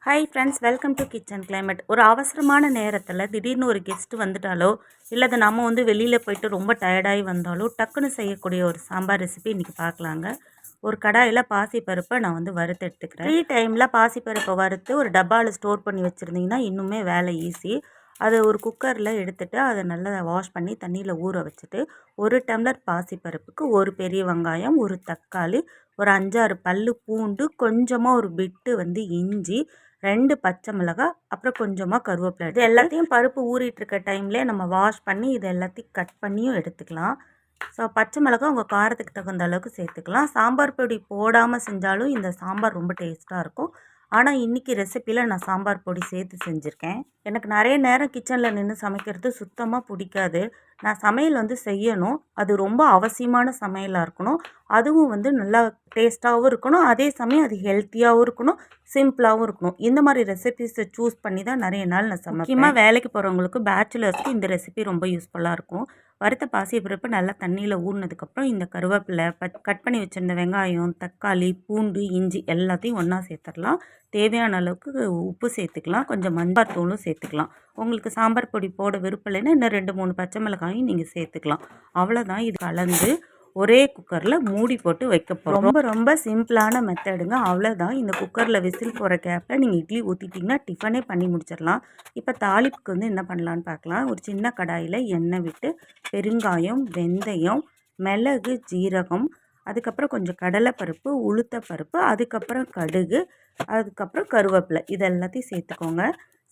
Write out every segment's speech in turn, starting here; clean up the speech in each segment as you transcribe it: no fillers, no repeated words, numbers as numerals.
Hi friends, welcome to kitchen climate. ஒரு அவசரமான நேரத்தில் திடீர்னு ஒரு கெஸ்ட் வந்துட்டாலோ இல்லை நம்ம வெளியில் போயிட்டு ரொம்ப டயர்டாகி வந்தாலோ டக்குன்னு செய்யக்கூடிய ஒரு சாம்பார் ரெசிபி இன்றைக்கி பார்க்கலாங்க. ஒரு கடாயில் பாசிப்பருப்பை நான் வறுத்து எடுத்துக்கிறேன். ஃப்ரீ டைமில் பாசிப்பருப்பை வறுத்து ஒரு டப்பாவில் ஸ்டோர் பண்ணி வச்சுருந்தீங்கன்னா இன்னுமே வேலை ஈஸி. அதை ஒரு குக்கரில் எடுத்துகிட்டு அதை நல்லா வாஷ் பண்ணி தண்ணியில் ஊற வச்சுட்டு, ஒரு டம்ளர் பாசிப்பருப்புக்கு ஒரு பெரிய வெங்காயம், ஒரு தக்காளி, ஒரு 5-6 பல்லு பூண்டு, கொஞ்சமாக ஒரு பிட்டு இஞ்சி, 2 பச்சை மிளகாய், அப்புறம் கொஞ்சமாக கருவேப்பிலை. இது எல்லாத்தையும் பருப்பு ஊறிட்டு இருக்க டைம்லேயே நம்ம வாஷ் பண்ணி இது எல்லாத்தையும் கட் பண்ணியும் எடுத்துக்கலாம். ஸோ பச்சை மிளகாய் உங்கள் காரத்துக்கு தகுந்த அளவுக்கு சேர்த்துக்கலாம். சாம்பார் பொடி போடாமல் செஞ்சாலும் இந்த சாம்பார் ரொம்ப டேஸ்ட்டாக இருக்கும். ஆனால் இன்றைக்கி ரெசிப்பியில் நான் சாம்பார் பொடி சேர்த்து செஞ்சுருக்கேன். எனக்கு நிறைய நேரம் கிச்சனில் நின்று சமைக்கிறது சுத்தமாக பிடிக்காது. நான் சமையல் செய்யணும், அது ரொம்ப அவசியமான சமையலாக இருக்கணும். அதுவும் நல்லா டேஸ்ட்டாகவும் இருக்கணும், அதே சமயம் அது ஹெல்த்தியாகவும் இருக்கணும், சிம்பிளாகவும் இருக்கணும். இந்த மாதிரி ரெசிபிஸை சூஸ் பண்ணி தான் நிறைய நாள் நான் சமைப்பேன். முக்கியமாக வேலைக்கு போகிறவங்களுக்கு, பேச்சுலர்ஸ்க்கு இந்த ரெசிபி ரொம்ப யூஸ்ஃபுல்லாக இருக்கும். வறுத்த பாசிப்பருப்பு நல்லா தண்ணியில் ஊறினதுக்கப்புறம் இந்த கருவேப்பிலை, கட் பண்ணி வச்சுருந்த வெங்காயம், தக்காளி, பூண்டு, இஞ்சி எல்லாத்தையும் ஒன்றா சேர்த்துடலாம். தேவையான அளவுக்கு உப்பு சேர்த்துக்கலாம், கொஞ்சம் மஞ்சள் தூளும் சேர்த்துக்கலாம். உங்களுக்கு சாம்பார் பொடி போட விருப்பம் இல்லைன்னா இன்னும் 2-3 பச்சை மிளகாயும் நீங்கள் சேர்த்துக்கலாம். அவ்வளோதான். இது கலந்து ஒரே குக்கரில் மூடி போட்டு வைக்க போகிறோம். ரொம்ப ரொம்ப சிம்பிளான மெத்தடுங்க. அவ்வளோதான். இந்த குக்கரில் விசில் போகிற கேப்பில் நீங்கள் இட்லி ஊற்றிட்டிங்கன்னா டிஃபனே பண்ணி முடிச்சிடலாம். இப்போ தாளிப்புக்கு என்ன பண்ணலான்னு பார்க்கலாம். ஒரு சின்ன கடாயில் எண்ணெய் விட்டு பெருங்காயம், வெந்தயம், மிளகு, ஜீரகம், அதுக்கப்புறம் கொஞ்சம் கடலைப்பருப்பு, உளுத்தப்பருப்பு, அதுக்கப்புறம் கடுகு, அதுக்கப்புறம் கருவேப்பிலை, இது எல்லாத்தையும் சேர்த்துக்கோங்க.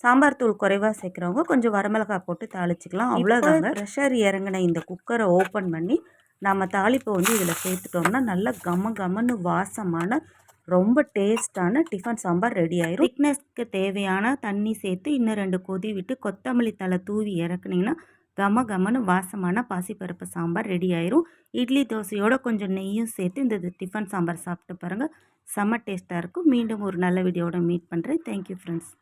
சாம்பார் தூள் குறைவாக சேர்க்குறவங்க கொஞ்சம் வரமிளகாய் போட்டு தாளிச்சிக்கலாம். அவ்வளோதாங்க. ப்ரெஷர் இறங்கின இந்த குக்கரை ஓப்பன் பண்ணி நம்ம தாளிப்பை இதில் சேர்த்துட்டோம்னா நல்லா கமன்னு வாசமான ரொம்ப டேஸ்டான டிஃபன் சாம்பார் ரெடி ஆயிரும். திக்னஸ்க்கு தேவையான தண்ணி சேர்த்து இன்னும் 2 கொதி விட்டு கொத்தமல்லி தலை தூவி இறக்குனீங்கன்னா கமன்னு வாசமான பாசிப்பருப்பு சாம்பார் ரெடி ஆயிரும். இட்லி தோசையோட கொஞ்சம் நெய்யும் சேர்த்து இந்த டிஃபன் சாம்பார் சாப்பிட்டு பாருங்கள், செம்ம டேஸ்ட்டாக இருக்கும். மீண்டும் ஒரு நல்ல வீடியோவோட மீட் பண்ணுறேன். Thank you friends.